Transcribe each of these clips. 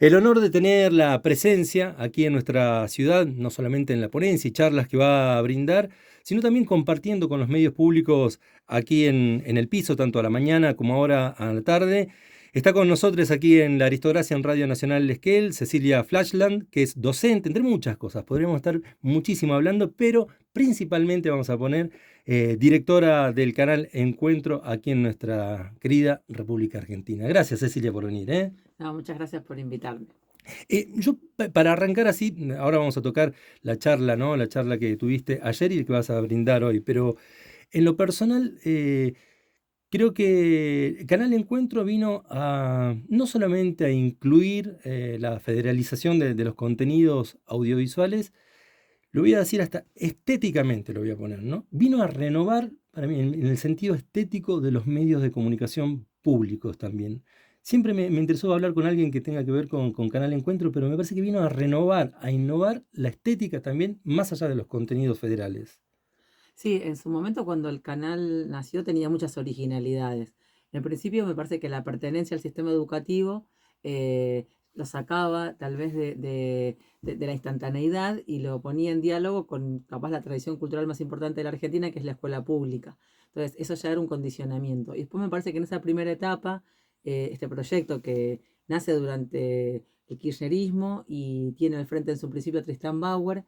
El honor de tener la presencia aquí en nuestra ciudad, no solamente en la ponencia y charlas que va a brindar, sino también compartiendo con los medios públicos aquí en el piso, tanto a la mañana como ahora a la tarde. Está con nosotros aquí en La Aristocracia en Radio Nacional Esquel, Cecilia Flashland, que es docente, entre muchas cosas. Podríamos estar muchísimo hablando, pero principalmente vamos a poner directora del canal Encuentro aquí en nuestra querida República Argentina. Gracias, Cecilia, por venir, ¿eh? No, muchas gracias por invitarme. Para arrancar así, ahora vamos a tocar la charla, ¿no? La charla que tuviste ayer y que vas a brindar hoy, pero en lo personal, creo que Canal Encuentro vino a no solamente a incluir la federalización de los contenidos audiovisuales, lo voy a decir hasta estéticamente, lo voy a poner, ¿no? Vino a renovar, para mí, en el sentido estético de los medios de comunicación públicos también. Siempre me interesó hablar con alguien que tenga que ver con Canal Encuentro, pero me parece que vino a renovar, a innovar la estética también, más allá de los contenidos federales. Sí, en su momento cuando el canal nació tenía muchas originalidades. En principio me parece que la pertenencia al sistema educativo lo sacaba tal vez de la instantaneidad y lo ponía en diálogo con capaz la tradición cultural más importante de la Argentina, que es la escuela pública. Entonces eso ya era un condicionamiento. Y después me parece que en esa primera etapa, este proyecto que nace durante el kirchnerismo y tiene al frente en su principio a Tristán Bauer,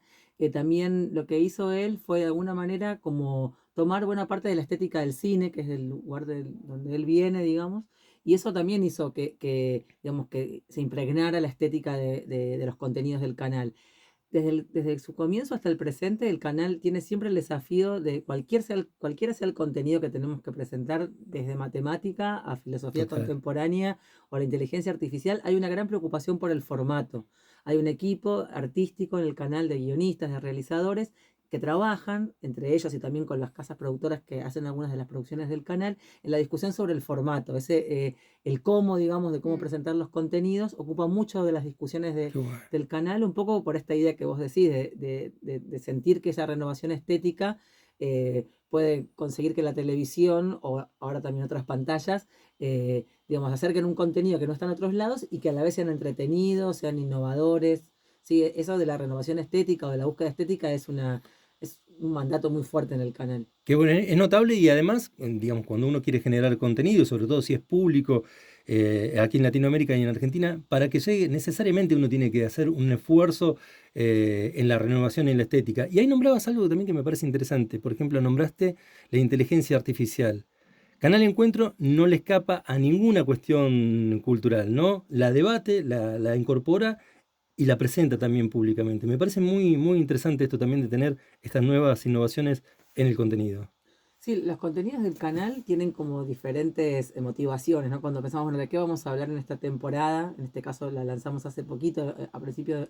también lo que hizo él fue de alguna manera como tomar buena parte de la estética del cine, que es el lugar donde él viene, digamos, y eso también hizo digamos, que se impregnara la estética de los contenidos del canal. Desde su comienzo hasta el presente, el canal tiene siempre el desafío de cualquiera sea el contenido que tenemos que presentar, desde matemática a filosofía Total. contemporánea o la inteligencia artificial, hay una gran preocupación por el formato. Hay un equipo artístico en el canal de guionistas, de realizadores, que trabajan, entre ellos y también con las casas productoras que hacen algunas de las producciones del canal, en la discusión sobre el formato. El cómo, digamos, de cómo presentar los contenidos, ocupa mucho de las discusiones Qué bueno. del canal, un poco por esta idea que vos decís, de sentir que esa renovación estética puede conseguir que la televisión o ahora también otras pantallas, digamos, acerquen un contenido que no está en otros lados y que a la vez sean entretenidos, sean innovadores. Sí, eso de la renovación estética o de la búsqueda estética es un mandato muy fuerte en el canal. Qué bueno, es notable y además, digamos, cuando uno quiere generar contenido, sobre todo si es público, aquí en Latinoamérica y en Argentina, para que llegue, necesariamente uno tiene que hacer un esfuerzo en la renovación y en la estética. Y ahí nombrabas algo también que me parece interesante. Por ejemplo, nombraste la inteligencia artificial. Canal Encuentro no le escapa a ninguna cuestión cultural, ¿no? La debate, la incorpora y la presenta también públicamente. Me parece muy, muy interesante esto también de tener estas nuevas innovaciones en el contenido. Sí, los contenidos del canal tienen como diferentes motivaciones, ¿no? Cuando pensamos, bueno, ¿de qué vamos a hablar en esta temporada? En este caso la lanzamos hace poquito,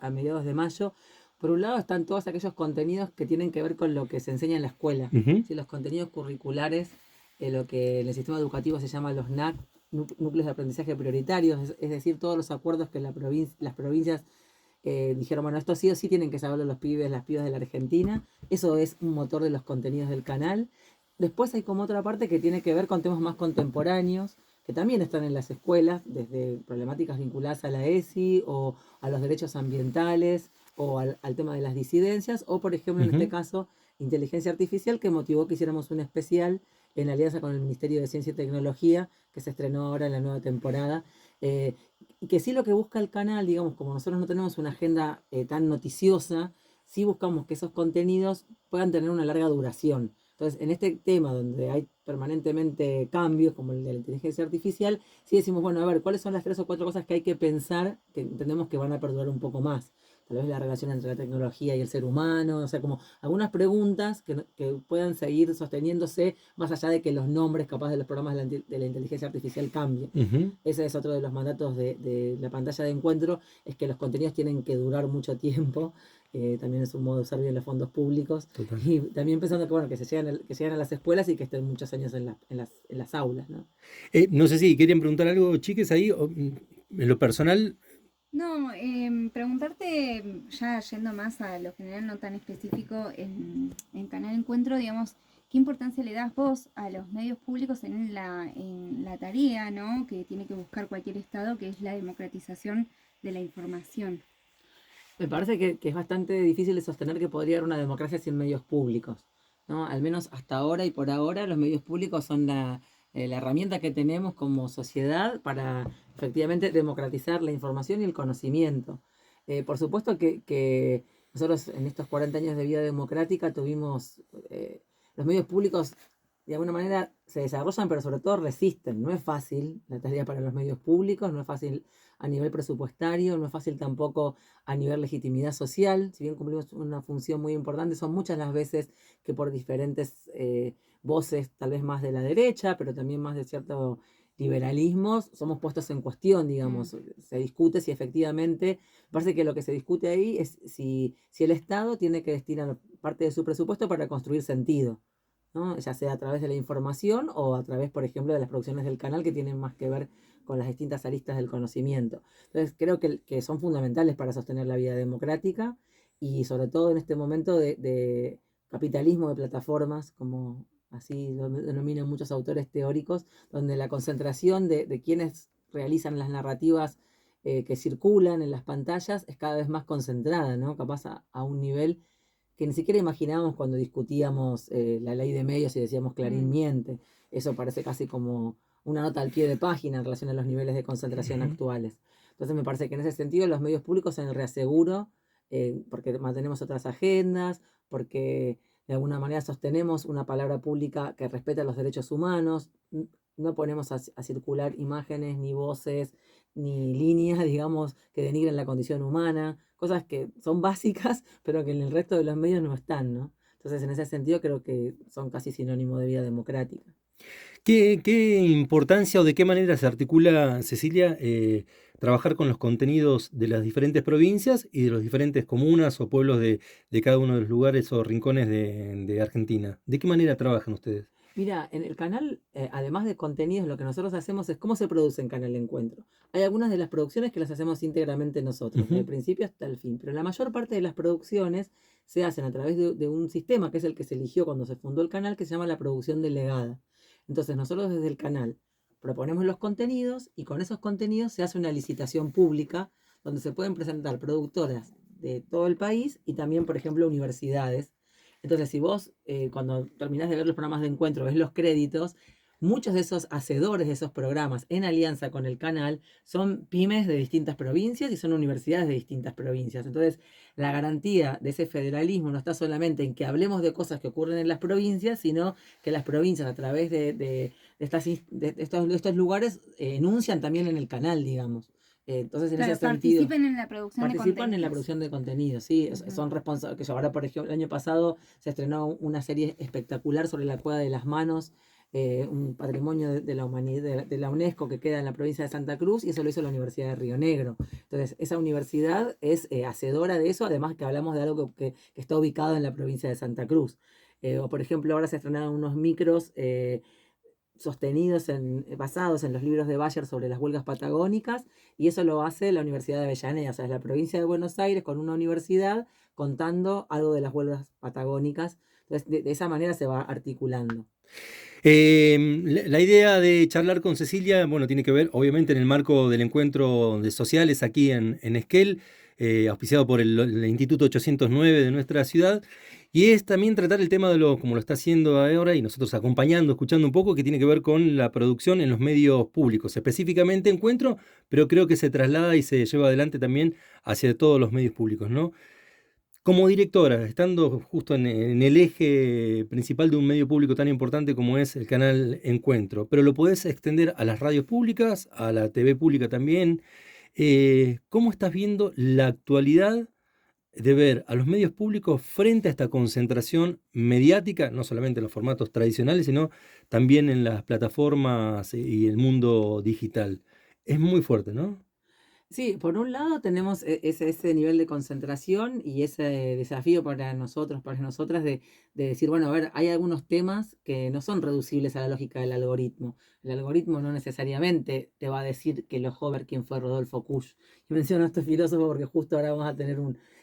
a mediados de mayo. Por un lado están todos aquellos contenidos que tienen que ver con lo que se enseña en la escuela, Ujú. ¿sí? Los contenidos curriculares, lo que en el sistema educativo se llama los NAC, núcleos de aprendizaje prioritarios, es decir, todos los acuerdos que las provincias dijeron, bueno, esto sí o sí tienen que saberlo los pibes, las pibas de la Argentina. Eso es un motor de los contenidos del canal. Después hay como otra parte que tiene que ver con temas más contemporáneos, que también están en las escuelas, desde problemáticas vinculadas a la ESI o a los derechos ambientales o al tema de las disidencias, o por ejemplo en este Ujú. caso, inteligencia artificial, que motivó que hiciéramos un especial en alianza con el Ministerio de Ciencia y Tecnología, que se estrenó ahora en la nueva temporada. Eh, y que sí, lo que busca el canal, digamos, como nosotros no tenemos una agenda tan noticiosa, sí buscamos que esos contenidos puedan tener una larga duración. Entonces, en este tema donde hay permanentemente cambios, como el de la inteligencia artificial, sí decimos, bueno, a ver, ¿cuáles son las tres o cuatro cosas que hay que pensar que entendemos que van a perdurar un poco más? Tal vez la relación entre la tecnología y el ser humano, o sea, como algunas preguntas que puedan seguir sosteniéndose más allá de que los nombres capaz de los programas de la inteligencia artificial cambien. Ujú. Ese es otro de los mandatos de la pantalla de encuentro, es que los contenidos tienen que durar mucho tiempo. También es un modo de usar bien los fondos públicos. Total. Y también pensando que, bueno, que lleguen a las escuelas y que estén muchos años en las aulas, ¿no? No sé si querían preguntar algo, chiques, ahí. En lo personal, No, preguntarte, ya yendo más a lo general, no tan específico, en Canal Encuentro, digamos, ¿qué importancia le das vos a los medios públicos en la tarea, ¿no? Que tiene que buscar cualquier Estado, que es la democratización de la información. Me parece que es bastante difícil de sostener que podría haber una democracia sin medios públicos, ¿no? Al menos hasta ahora y por ahora los medios públicos son la herramienta que tenemos como sociedad para efectivamente democratizar la información y el conocimiento. Por supuesto que nosotros en estos 40 años de vida democrática tuvimos, los medios públicos de alguna manera se desarrollan, pero sobre todo resisten. No es fácil la tarea para los medios públicos, no es fácil a nivel presupuestario, no es fácil tampoco a nivel legitimidad social. Si bien cumplimos una función muy importante, son muchas las veces que por diferentes voces, tal vez más de la derecha, pero también más de cierto liberalismo, somos puestos en cuestión, digamos. Se discute si efectivamente, parece que lo que se discute ahí es si el Estado tiene que destinar parte de su presupuesto para construir sentido, ¿no? Ya sea a través de la información o a través, por ejemplo, de las producciones del canal que tienen más que ver con las distintas aristas del conocimiento. Entonces, creo que son fundamentales para sostener la vida democrática y sobre todo en este momento de capitalismo de plataformas, como así lo denominan muchos autores teóricos, donde la concentración de quienes realizan las narrativas que circulan en las pantallas es cada vez más concentrada, ¿no? Capaz a un nivel que ni siquiera imaginábamos cuando discutíamos la ley de medios y decíamos Clarín miente. Eso parece casi como una nota al pie de página en relación a los niveles de concentración actuales. Entonces me parece que en ese sentido los medios públicos en el reaseguro, porque mantenemos otras agendas, porque de alguna manera sostenemos una palabra pública que respeta los derechos humanos, no ponemos a circular imágenes, ni voces, ni líneas, digamos, que denigren la condición humana, cosas que son básicas, pero que en el resto de los medios no están, ¿no? Entonces, en ese sentido, creo que son casi sinónimo de vida democrática. ¿Qué importancia o de qué manera se articula, Cecilia, trabajar con los contenidos de las diferentes provincias y de los diferentes comunas o pueblos de cada uno de los lugares o rincones de Argentina? ¿De qué manera trabajan ustedes? Mira, en el canal, además de contenidos, lo que nosotros hacemos es cómo se produce en Canal Encuentro. Hay algunas de las producciones que las hacemos íntegramente nosotros, del principio hasta el fin, pero la mayor parte de las producciones se hacen a través de un sistema que es el que se eligió cuando se fundó el canal, que se llama la producción delegada. Entonces, nosotros desde el canal proponemos los contenidos y con esos contenidos se hace una licitación pública donde se pueden presentar productoras de todo el país y también, por ejemplo, universidades. Entonces, si vos cuando terminás de ver los programas de encuentro ves los créditos, muchos de esos hacedores de esos programas en alianza con el canal son pymes de distintas provincias y son universidades de distintas provincias. Entonces, la garantía de ese federalismo no está solamente en que hablemos de cosas que ocurren en las provincias, sino que las provincias a través de estos lugares enuncian también en el canal, digamos. Entonces, en Claro, ese sentido, participen en la producción de participan en la contenidos. producción de contenidos, sí, son responsables. Que ahora, por ejemplo, el año pasado se estrenó una serie espectacular sobre la Cueva de las Manos, un patrimonio de la humanidad, de la UNESCO que queda en la provincia de Santa Cruz, y eso lo hizo la Universidad de Río Negro. Entonces, esa universidad es hacedora de eso, además que hablamos de algo que está ubicado en la provincia de Santa Cruz. O por ejemplo, ahora se estrenaron unos micros sostenidos basados en los libros de Bayer sobre las huelgas patagónicas, y eso lo hace la Universidad de Avellaneda, o sea, es la provincia de Buenos Aires con una universidad contando algo de las huelgas patagónicas. Entonces, de esa manera se va articulando. La idea de charlar con Cecilia, bueno, tiene que ver, obviamente, en el marco del encuentro de sociales aquí en Esquel, auspiciado por el Instituto 809 de nuestra ciudad, y es también tratar el tema como lo está haciendo ahora, y nosotros acompañando, escuchando un poco, que tiene que ver con la producción en los medios públicos, específicamente encuentro, pero creo que se traslada y se lleva adelante también hacia todos los medios públicos, ¿no? Como directora, estando justo en el eje principal de un medio público tan importante como es el canal Encuentro, pero lo podés extender a las radios públicas, a la TV pública también. ¿Cómo estás viendo la actualidad de ver a los medios públicos frente a esta concentración mediática, no solamente en los formatos tradicionales, sino también en las plataformas y el mundo digital? Es muy fuerte, ¿no? Sí, por un lado tenemos ese nivel de concentración y ese desafío para nosotros, para nosotras, de decir, bueno, a ver, hay algunos temas que no son reducibles a la lógica del algoritmo. El algoritmo no necesariamente te va a decir que el Hover quién fue Rodolfo Kusch. Y menciono a este filósofo porque justo ahora vamos a tener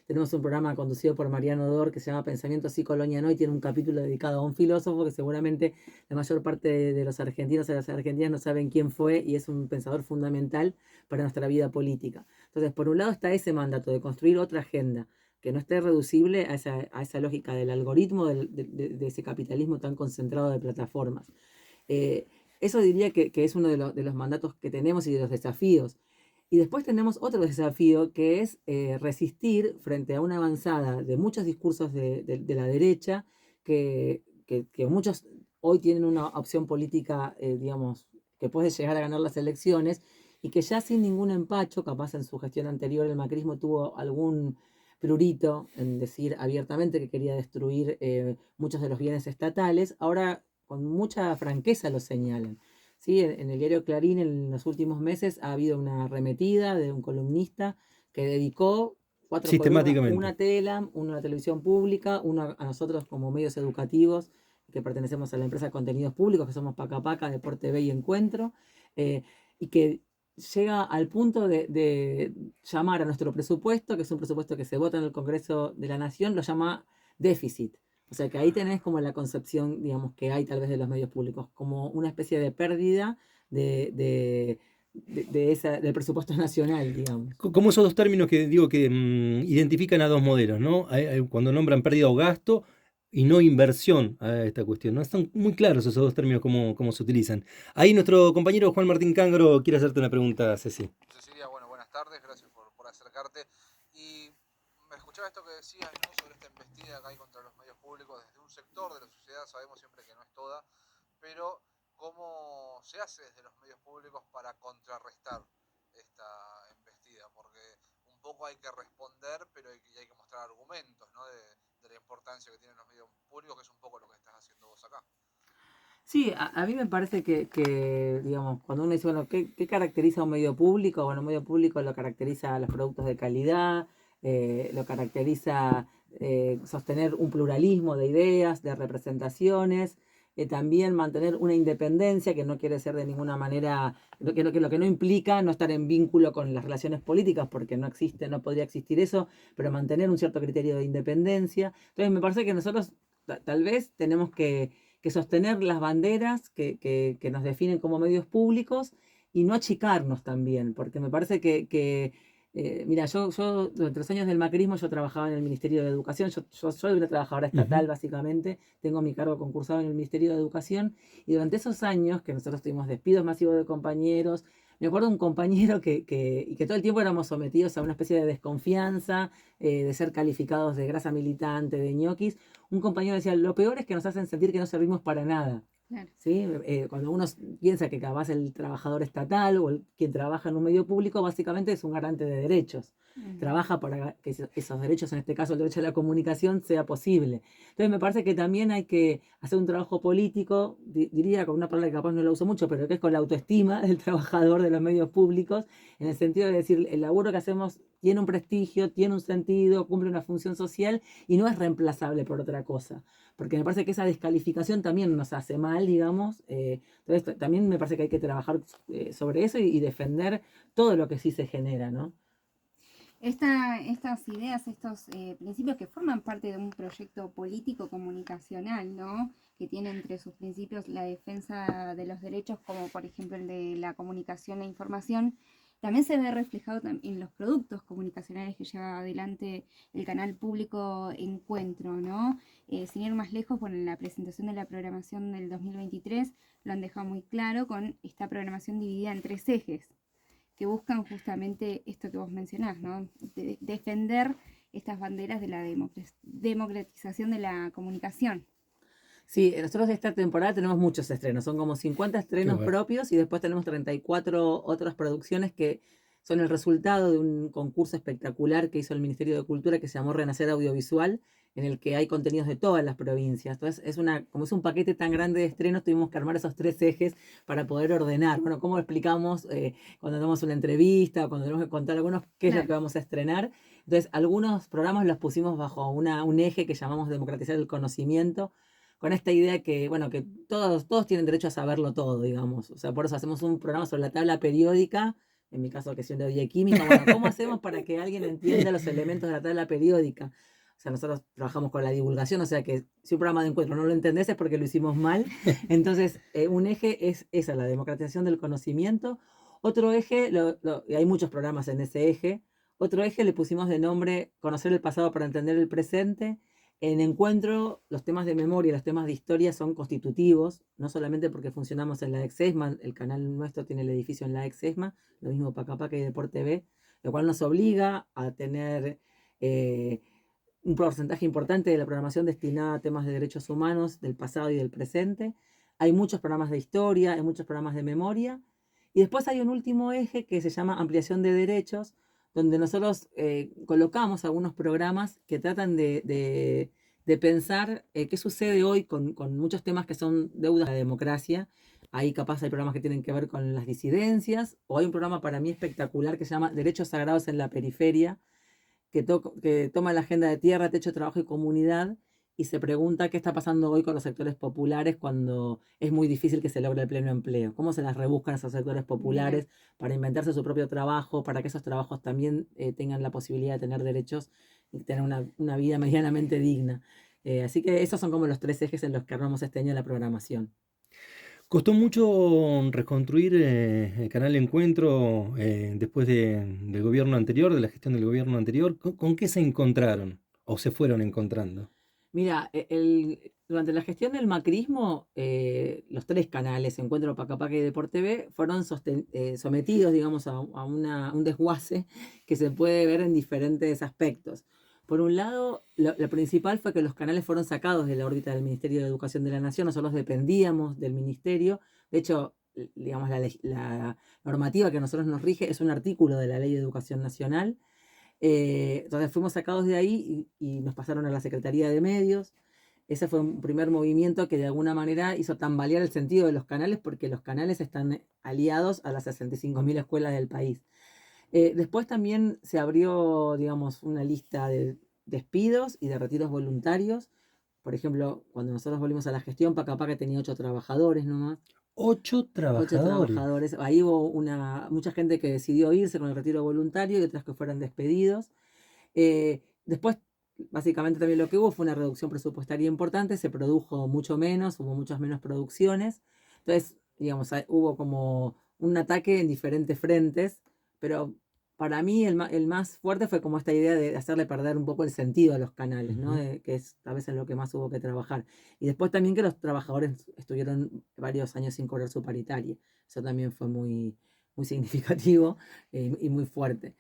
tenemos un programa conducido por Mariano Dor que se llama Pensamiento así coloniano y tiene un capítulo dedicado a un filósofo que seguramente la mayor parte de los argentinos y las argentinas no saben quién fue, y es un pensador fundamental para nuestra vida política. política. Entonces, por un lado está ese mandato de construir otra agenda que no esté reducible a esa lógica del algoritmo, de ese capitalismo tan concentrado de plataformas. Eh, Eso diría que es uno de los mandatos que tenemos y de los desafíos. Y después tenemos otro desafío que es resistir frente a una avanzada de muchos discursos de la derecha que muchos hoy tienen una opción política, digamos, que puede llegar a ganar las elecciones y que ya sin ningún empacho, capaz en su gestión anterior el macrismo tuvo algún prurito en decir abiertamente que quería destruir muchos de los bienes estatales, ahora con mucha franqueza lo señalan. ¿Sí? En el diario Clarín en los últimos meses ha habido una arremetida de un columnista que dedicó 4 columnas, una a Sistemáticamente. Telam, una a la televisión pública, una a nosotros como medios educativos que pertenecemos a la empresa de contenidos públicos, que somos Paca Paca, Deporte B y Encuentro, y que llega al punto de llamar a nuestro presupuesto, que es un presupuesto que se vota en el Congreso de la Nación, lo llama déficit. O sea que ahí tenés como la concepción, digamos, que hay tal vez de los medios públicos, como una especie de pérdida de, de, del presupuesto nacional, digamos. Como esos dos términos que digo que identifican a dos modelos, ¿no? Cuando nombran pérdida o gasto y no inversión a esta cuestión, ¿no? Están muy claros esos dos términos, cómo se utilizan. Ahí nuestro compañero Juan Martín Cangro quiere hacerte una pregunta, Ceci. Cecilia, bueno, buenas tardes, gracias por acercarte. Y me escuchaba esto que decías, ¿no? Sobre esta embestida que hay contra los medios públicos desde un sector de la sociedad, sabemos siempre que no es toda, pero ¿cómo se hace desde los medios públicos para contrarrestar esta embestida? Porque un poco hay que responder, pero hay que mostrar argumentos, ¿no? De la importancia que tienen los medios públicos, que es un poco lo que estás haciendo vos acá. Sí, a mí me parece digamos, cuando uno dice, bueno, ¿qué caracteriza a un medio público? Bueno, un medio público lo caracteriza a los productos de calidad, lo caracteriza sostener un pluralismo de ideas, de representaciones, también mantener una independencia que no quiere ser de ninguna manera, lo que no implica no estar en vínculo con las relaciones políticas, porque no existe, no podría existir eso, pero mantener un cierto criterio de independencia. Entonces me parece que nosotros tal vez tenemos que sostener las banderas que nos definen como medios públicos y no achicarnos también, porque me parece mira, yo durante los años del macrismo yo trabajaba en el Ministerio de Educación, yo soy una trabajadora estatal básicamente, tengo mi cargo concursado en el Ministerio de Educación y durante esos años que nosotros tuvimos despidos masivos de compañeros, me acuerdo de un compañero y que todo el tiempo éramos sometidos a una especie de desconfianza, de ser calificados de grasa militante, de ñoquis. Un compañero decía, lo peor es que nos hacen sentir que no servimos para nada. Claro. ¿Sí? Cuando uno piensa que capaz el trabajador estatal o quien trabaja en un medio público básicamente es un garante de derechos. Trabaja para que esos derechos, en este caso el derecho a la comunicación, sea posible. Entonces me parece que también hay que hacer un trabajo político, diría con una palabra que capaz no la uso mucho, pero que es con la autoestima del trabajador de los medios públicos, en el sentido de decir, el laburo que hacemos tiene un prestigio, tiene un sentido, cumple una función social y no es reemplazable por otra cosa. Porque me parece que esa descalificación también nos hace mal, digamos. Entonces también me parece que hay que trabajar sobre eso y defender todo lo que sí se genera, ¿no? Estas ideas, estos principios que forman parte de un proyecto político comunicacional, ¿no? Que tiene entre sus principios la defensa de los derechos, como por ejemplo el de la comunicación e información, también se ve reflejado en los productos comunicacionales que lleva adelante el canal público Encuentro, ¿no? Sin ir más lejos, bueno, en la presentación de la programación del 2023 lo han dejado muy claro con esta programación dividida en 3 ejes que buscan justamente esto que vos mencionás, ¿no? Defender estas banderas de la democratización de la comunicación. Sí, nosotros esta temporada tenemos muchos estrenos, son como 50 estrenos propios y después tenemos 34 otras producciones que son el resultado de un concurso espectacular que hizo el Ministerio de Cultura que se llamó Renacer Audiovisual, en el que hay contenidos de todas las provincias. Entonces, como es un paquete tan grande de estrenos, tuvimos que armar esos 3 ejes para poder ordenar. Bueno, ¿cómo explicamos cuando damos una entrevista, cuando tenemos que contar algunos qué es lo que vamos a estrenar? Entonces, algunos programas los pusimos bajo un eje que llamamos Democratizar el Conocimiento, con esta idea que, bueno, que todos tienen derecho a saberlo todo, digamos. O sea, por eso hacemos un programa sobre la tabla periódica, en mi caso que soy de bioquímica. Bueno, ¿cómo hacemos para que alguien entienda los elementos de la tabla periódica? O sea, nosotros trabajamos con la divulgación, o sea que si un programa de Encuentro no lo entendés es porque lo hicimos mal. Entonces, un eje es esa, la democratización del conocimiento. Otro eje, y hay muchos programas en ese eje, otro eje le pusimos de nombre Conocer el pasado para entender el presente. En Encuentro, los temas de memoria y los temas de historia son constitutivos, no solamente porque funcionamos en la Exesma, el canal nuestro tiene el edificio en la Exesma, lo mismo Pacapaca y Deporte B, lo cual nos obliga a tener un porcentaje importante de la programación destinada a temas de derechos humanos del pasado y del presente. Hay muchos programas de historia, hay muchos programas de memoria. Y después hay un último eje que se llama ampliación de derechos, donde nosotros colocamos algunos programas que tratan de pensar qué sucede hoy con muchos temas que son deudas de la democracia. Ahí capaz hay programas que tienen que ver con las disidencias, o hay un programa para mí espectacular que se llama Derechos Sagrados en la Periferia, que toma la agenda de tierra, techo, trabajo y comunidad y se pregunta qué está pasando hoy con los sectores populares cuando es muy difícil que se logre el pleno empleo. ¿Cómo se las rebuscan esos sectores Bien. populares para inventarse su propio trabajo, para que esos trabajos también tengan la posibilidad de tener derechos y tener una vida medianamente digna? Así que esos son como los 3 ejes en los que armamos este año la programación. Costó mucho reconstruir el canal Encuentro después del gobierno anterior, de la gestión del gobierno anterior. ¿Con qué se encontraron o se fueron encontrando? Mira, durante la gestión del macrismo, los 3 canales, Encuentro, Pacapaca y Deporte B, fueron sometidos, digamos, a un desguace que se puede ver en diferentes aspectos. Por un lado, lo principal fue que los canales fueron sacados de la órbita del Ministerio de Educación de la Nación, nosotros dependíamos del ministerio. De hecho, digamos, la normativa que a nosotros nos rige es un artículo de la Ley de Educación Nacional. Entonces fuimos sacados de ahí y nos pasaron a la Secretaría de Medios. Ese fue un primer movimiento que de alguna manera hizo tambalear el sentido de los canales, porque los canales están aliados a las 65.000 escuelas del país. Después también se abrió, digamos, una lista de despidos y de retiros voluntarios. Por ejemplo, cuando nosotros volvimos a la gestión, Pacapaca tenía 8 trabajadores nomás. 8 8 trabajadores. trabajadores. Ahí hubo mucha gente que decidió irse con el retiro voluntario y otras que fueron despedidos. Después, básicamente también lo que hubo fue una reducción presupuestaria importante, se produjo mucho menos, hubo muchas menos producciones. Entonces, digamos, hubo como un ataque en diferentes frentes, pero para mí el más fuerte fue como esta idea de hacerle perder un poco el sentido a los canales, ¿no? Que es a veces lo que más hubo que trabajar. Y después también que los trabajadores estuvieron varios años sin cobrar su paritaria. Eso también fue muy, muy significativo y muy fuerte.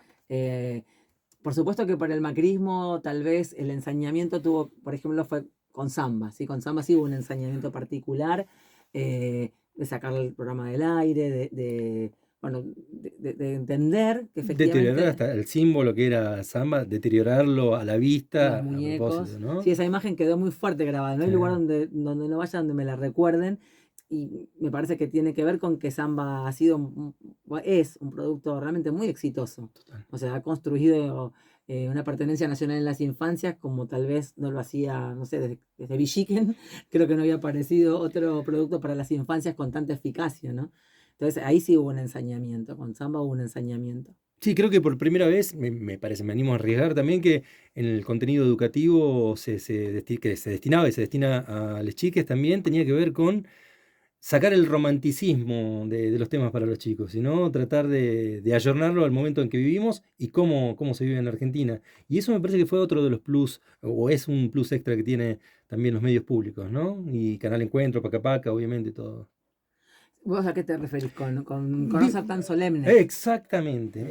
Por supuesto que para el macrismo tal vez el ensañamiento tuvo, por ejemplo, fue con Samba, ¿sí? Con Samba sí hubo un ensañamiento particular de sacar el programa del aire, bueno, de entender que Deteriorar efectivamente hasta el símbolo que era Samba, deteriorarlo a la los vista a muñecos, propósito, ¿no? sí, esa imagen quedó muy fuerte grabada, no hay Sí. lugar donde no vaya donde me la recuerden. Y me parece que tiene que ver con que Samba es un producto realmente muy exitoso. Total. O sea, ha construido una pertenencia nacional en las infancias como tal vez no lo hacía, no sé, desde Villiquen. Creo que no había aparecido otro producto para las infancias con tanta eficacia, ¿no? Entonces ahí sí hubo un ensañamiento, con Samba hubo un ensañamiento. Sí, creo que por primera vez, me parece, me animo a arriesgar también que en el contenido educativo que se destinaba y se destina a las chiques también tenía que ver con sacar el romanticismo de los temas para los chicos, sino tratar de ayornarlo al momento en que vivimos y cómo se vive en Argentina. Y eso me parece que fue otro de los plus, o es un plus extra que tiene también los medios públicos, ¿no? Y Canal Encuentro, Pacapaca, obviamente, todo. ¿Vos a qué te referís con no Vi- ser tan solemne? Exactamente,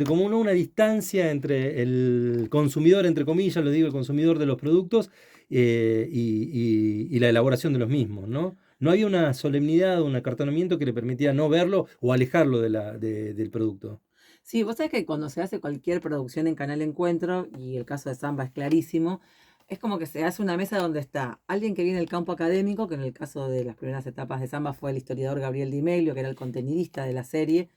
como una distancia entre el consumidor, entre comillas, lo digo, el consumidor de los productos y la elaboración de los mismos, ¿no? No había una solemnidad, un acartonamiento que le permitiera no verlo o alejarlo del producto. Sí, vos sabés que cuando se hace cualquier producción en Canal Encuentro, y el caso de Samba es clarísimo, es como que se hace una mesa donde está alguien que viene del campo académico, que en el caso de las primeras etapas de Samba fue el historiador Gabriel Di Meglio, que era el contenidista de la serie,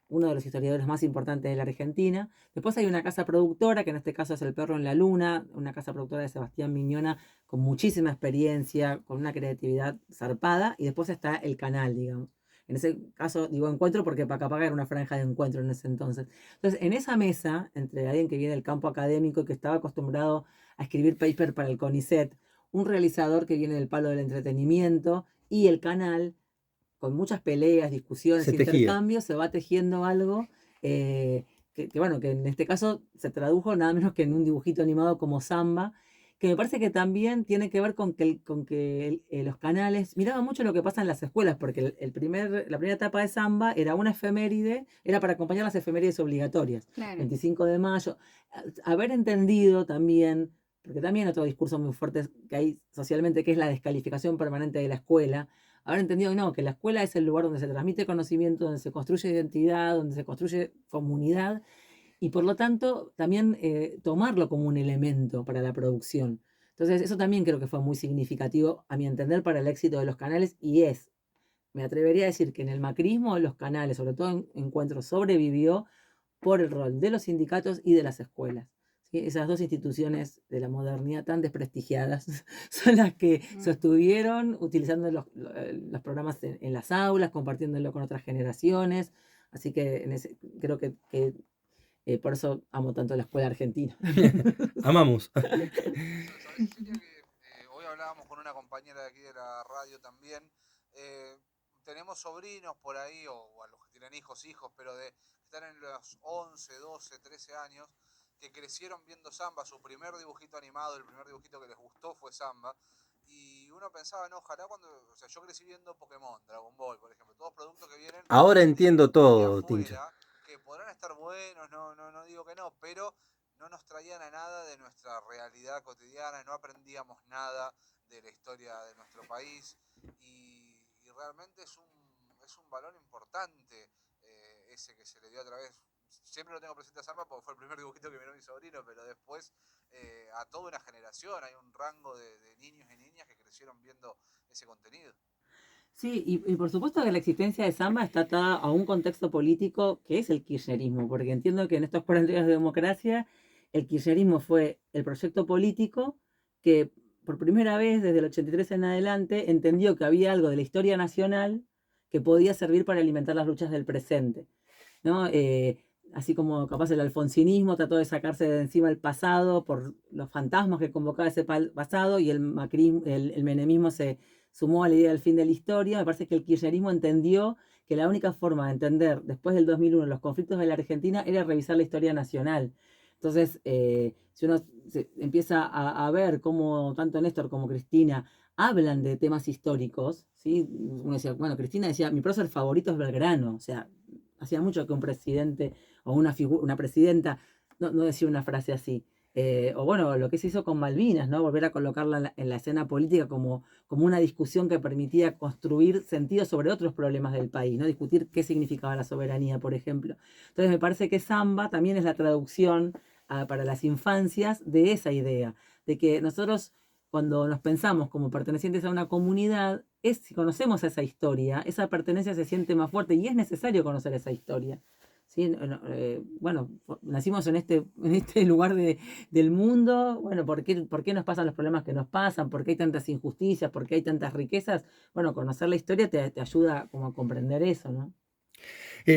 uno de los historiadores más importantes de la Argentina. Después hay una casa productora, que en este caso es El Perro en la Luna, una casa productora de Sebastián Miñona, con muchísima experiencia, con una creatividad zarpada, y después está el canal, digamos. En ese caso, digo encuentro porque Pacapaca era una franja de encuentro en ese entonces. Entonces, en esa mesa, entre alguien que viene del campo académico y que estaba acostumbrado a escribir paper para el CONICET, un realizador que viene del palo del entretenimiento y el canal, con muchas peleas, discusiones, Se tejía. intercambios, se va tejiendo algo bueno, que en este caso se tradujo nada menos que en un dibujito animado como Samba, que me parece que también tiene que ver con que, los canales miraban mucho lo que pasa en las escuelas, porque la primera etapa de Samba era una efeméride, era para acompañar las efemérides obligatorias, Claro. 25 de mayo. Haber entendido también, porque también otro discurso muy fuerte que hay socialmente, que es la descalificación permanente de la escuela, haber entendido no, que la escuela es el lugar donde se transmite conocimiento, donde se construye identidad, donde se construye comunidad, y por lo tanto también tomarlo como un elemento para la producción. Entonces eso también creo que fue muy significativo, a mi entender, para el éxito de los canales, y me atrevería a decir que en el macrismo los canales, sobre todo en Encuentro, sobrevivió por el rol de los sindicatos y de las escuelas. ¿Sí? Esas dos instituciones de la modernidad tan desprestigiadas son las que sostuvieron utilizando los programas en las aulas, compartiéndolo con otras generaciones. Así que creo que por eso amo tanto la escuela argentina. Amamos. ¿Sabés, Cecilia, que hoy hablábamos con una compañera de aquí de la radio también? Tenemos sobrinos por ahí, o a los que tienen hijos, pero que están en los 11, 12, 13 años, que crecieron viendo Samba. Su primer dibujito animado, el primer dibujito que les gustó fue Samba. Y uno pensaba, no, ojalá o sea, yo crecí viendo Pokémon, Dragon Ball, por ejemplo, todos productos que vienen Ahora de entiendo todo, Tincho. afuera, que podrán estar buenos, no digo que no, pero no nos traían a nada de nuestra realidad cotidiana, no aprendíamos nada de la historia de nuestro país, y realmente es un valor importante ese que se le dio a través. Siempre lo tengo presente a Samba porque fue el primer dibujito que miró mi sobrino, pero después a toda una generación, hay un rango de niños y niñas que crecieron viendo ese contenido. Sí, y por supuesto que la existencia de Samba está atada a un contexto político que es el kirchnerismo, porque entiendo que en estos 40 años de democracia el kirchnerismo fue el proyecto político que por primera vez desde el 83 en adelante entendió que había algo de la historia nacional que podía servir para alimentar las luchas del presente, ¿no? Así como capaz el alfonsinismo trató de sacarse de encima el pasado por los fantasmas que convocaba ese pasado, y el menemismo se sumó a la idea del fin de la historia. Me parece que el kirchnerismo entendió que la única forma de entender después del 2001 los conflictos de la Argentina era revisar la historia nacional. Entonces, si uno empieza a ver cómo tanto Néstor como Cristina hablan de temas históricos, ¿sí? Uno decía, bueno, Cristina decía, mi prócer favorito es Belgrano, o sea, hacía mucho que un presidente o una presidenta no decía una frase así. O bueno, lo que se hizo con Malvinas, ¿no? Volver a colocarla en la escena política como una discusión que permitía construir sentido sobre otros problemas del país, ¿no? Discutir qué significaba la soberanía, por ejemplo. Entonces me parece que Samba también es la traducción para las infancias de esa idea, de que nosotros cuando nos pensamos como pertenecientes a una comunidad, si conocemos esa historia, esa pertenencia se siente más fuerte, y es necesario conocer esa historia. ¿Sí? Bueno, nacimos en este lugar del mundo. Bueno, ¿por qué nos pasan los problemas que nos pasan? ¿Por qué hay tantas injusticias? ¿Por qué hay tantas riquezas? Bueno, conocer la historia te ayuda como a comprender eso, ¿no?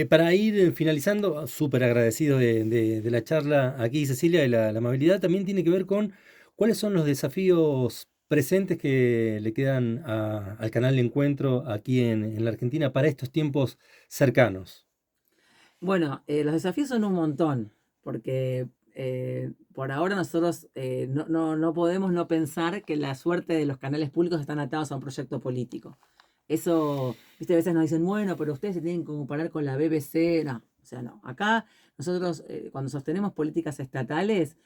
Para ir finalizando, súper agradecido de la charla aquí, Cecilia, y la amabilidad también tiene que ver con cuáles son los desafíos presentes que le quedan al canal de Encuentro aquí en la Argentina para estos tiempos cercanos. Bueno, los desafíos son un montón, porque por ahora nosotros no podemos no pensar que la suerte de los canales públicos están atados a un proyecto político. Eso, viste, a veces nos dicen, bueno, pero ustedes se tienen que comparar con la BBC. No, o sea, no. Acá nosotros, cuando sostenemos políticas estatales,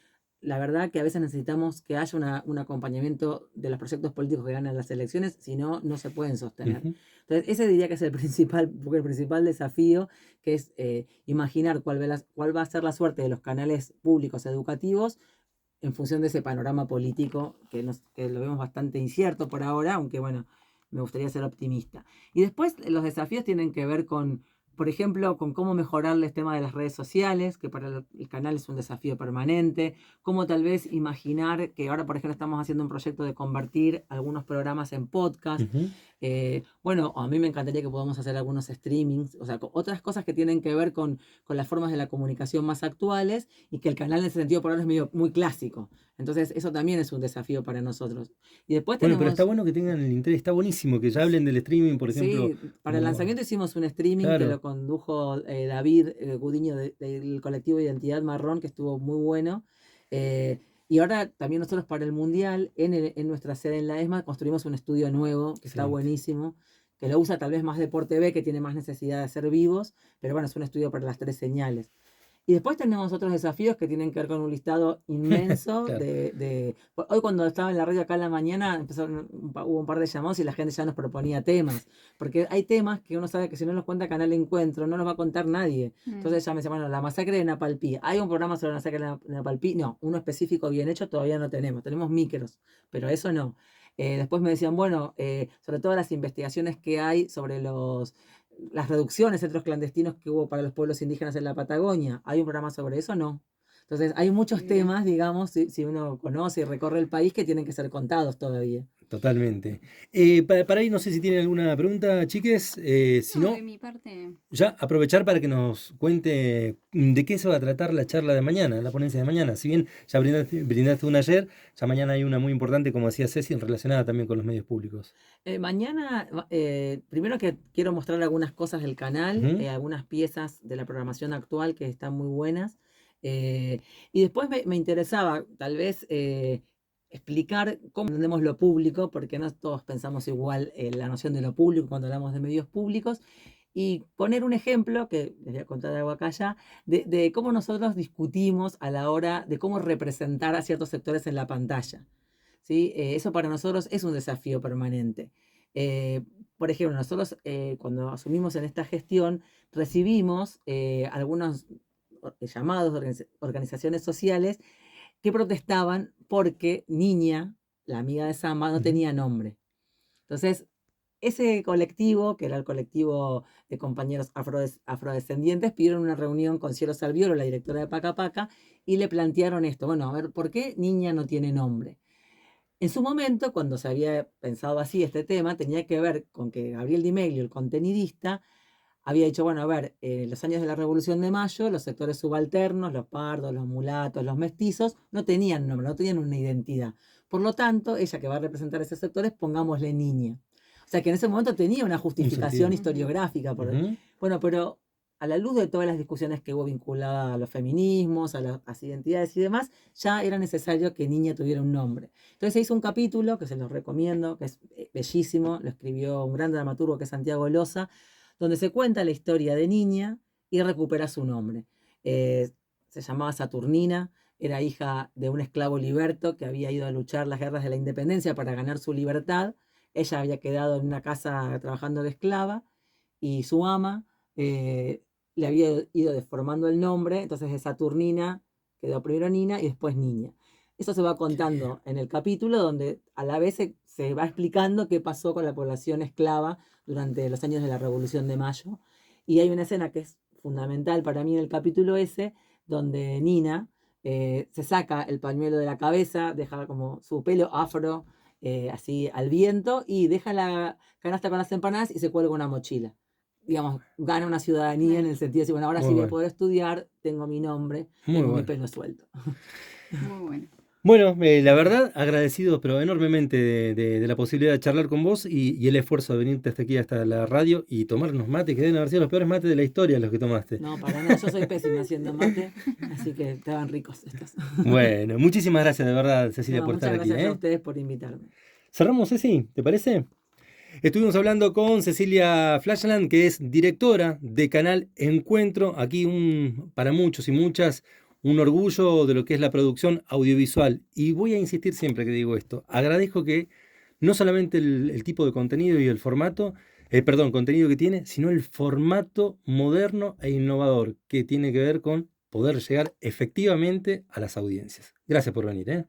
la verdad que a veces necesitamos que haya un acompañamiento de los proyectos políticos que ganan las elecciones, si no, no se pueden sostener. Ujú. Entonces, ese diría que es el principal desafío, que es imaginar cuál va a ser la suerte de los canales públicos educativos en función de ese panorama político que lo vemos bastante incierto por ahora, aunque bueno, me gustaría ser optimista. Y después los desafíos tienen que ver con, por ejemplo, con cómo mejorar el tema de las redes sociales, que para el canal es un desafío permanente, cómo tal vez imaginar que ahora, por ejemplo, estamos haciendo un proyecto de convertir algunos programas en podcast. Ujú. Bueno, a mí me encantaría que podamos hacer algunos streamings, o sea, otras cosas que tienen que ver con las formas de la comunicación más actuales, y que el canal en ese sentido por ahora es medio muy clásico. Entonces, eso también es un desafío para nosotros. Y después Bueno, pero está tenemos, bueno que tengan el interés, está buenísimo que ya hablen del streaming, por ejemplo, sí, para el como, lanzamiento hicimos un streaming que claro, lo condujo David Gudiño del colectivo Identidad Marrón, que estuvo muy bueno. Eh, y ahora también nosotros para el Mundial, en nuestra sede en la ESMA, construimos un estudio nuevo que está excelente. buenísimo, que lo usa tal vez más Deporte B, que tiene más necesidad de ser vivos, pero bueno, es un estudio para las 3 señales. Y después tenemos otros desafíos que tienen que ver con un listado inmenso Claro. Hoy cuando estaba en la radio acá en la mañana hubo un par de llamados y la gente ya nos proponía temas, porque hay temas que uno sabe que si no los cuenta Canal Encuentro no los va a contar nadie. Mm. Entonces ya me decía, bueno, la masacre de Napalpí, ¿hay un programa sobre la masacre de Napalpí? No, uno específico bien hecho todavía no tenemos micros, pero eso no. Después me decían, bueno, sobre todo las investigaciones que hay sobre las reducciones, centros clandestinos que hubo para los pueblos indígenas en la Patagonia. ¿Hay un programa sobre eso? No. Entonces, hay muchos Mira. temas, digamos, si uno conoce y recorre el país, que tienen que ser contados todavía. Totalmente. Para ahí no sé si tienen alguna pregunta, chiques. Si No, de no, mi parte. ya aprovechar para que nos cuente de qué se va a tratar la charla de mañana, la ponencia de mañana. Si bien ya brindaste una ayer, ya mañana hay una muy importante, como decía Ceci, relacionada también con los medios públicos. Mañana, primero que quiero mostrar algunas cosas del canal, Ujú. algunas piezas de la programación actual que están muy buenas. Y después me interesaba, tal vez, explicar cómo entendemos lo público, porque no todos pensamos igual la noción de lo público cuando hablamos de medios públicos, y poner un ejemplo, que les voy a contar algo acá ya, de cómo nosotros discutimos a la hora de cómo representar a ciertos sectores en la pantalla. ¿Sí? Eso para nosotros es un desafío permanente. Eh, por ejemplo, nosotros cuando asumimos en esta gestión, recibimos algunos llamados de organizaciones sociales que protestaban porque Niña, la amiga de Samba, no Ujú. tenía nombre. Entonces, ese colectivo, que era el colectivo de compañeros afrodescendientes, pidieron una reunión con Cielo Salviolo, la directora de Paca Paca, y le plantearon esto. Bueno, a ver, ¿por qué Niña no tiene nombre? En su momento, cuando se había pensado así este tema, tenía que ver con que Gabriel Di Meglio, el contenidista, había dicho, bueno, a ver, en los años de la Revolución de Mayo, los sectores subalternos, los pardos, los mulatos, los mestizos, no tenían nombre, no tenían una identidad. Por lo tanto, ella que va a representar esos sectores, pongámosle Niña. O sea que en ese momento tenía una Un justificación sentido. Ujú. historiográfica. Ujú. Bueno, pero a la luz de todas las discusiones que hubo vinculadas a los feminismos, a las identidades y demás, ya era necesario que Niña tuviera un nombre. Entonces se hizo un capítulo, que se los recomiendo, que es bellísimo, lo escribió un gran dramaturgo que es Santiago Loza, donde se cuenta la historia de Niña y recupera su nombre. Se llamaba Saturnina, era hija de un esclavo liberto que había ido a luchar las guerras de la independencia para ganar su libertad. Ella había quedado en una casa trabajando de esclava y su ama eh, le había ido deformando el nombre, entonces de Saturnina quedó primero Nina y después Niña. Eso se va contando en el capítulo donde a la vez se va explicando qué pasó con la población esclava durante los años de la Revolución de Mayo. Y hay una escena que es fundamental para mí en el capítulo ese, donde Nina se saca el pañuelo de la cabeza, deja como su pelo afro así al viento y deja la canasta con las empanadas y se cuelga una mochila. Digamos, gana una ciudadanía en Claro. el sentido de decir, bueno, ahora Muy sí voy a bueno, poder estudiar, tengo mi nombre, muy tengo mi bueno. pelo suelto. Muy bueno. Bueno, la verdad, agradecido, pero enormemente de la posibilidad de charlar con vos y el esfuerzo de venirte hasta aquí, hasta la radio y tomar unos mates que deben haber sido los peores mates de la historia los que tomaste. No, para nada, yo soy pésima haciendo mate, así que estaban ricos estos. Bueno, muchísimas gracias de verdad, Cecilia, No, por estar muchas aquí, gracias a ¿eh? ustedes por invitarme. Cerramos, Ceci, ¿te parece? Estuvimos hablando con Cecilia Flashland, que es directora de Canal Encuentro. Aquí para muchos y muchas, un orgullo de lo que es la producción audiovisual. Y voy a insistir siempre que digo esto. Agradezco que no solamente el tipo de contenido y el formato, contenido que tiene, sino el formato moderno e innovador que tiene que ver con poder llegar efectivamente a las audiencias. Gracias por venir, ¿eh?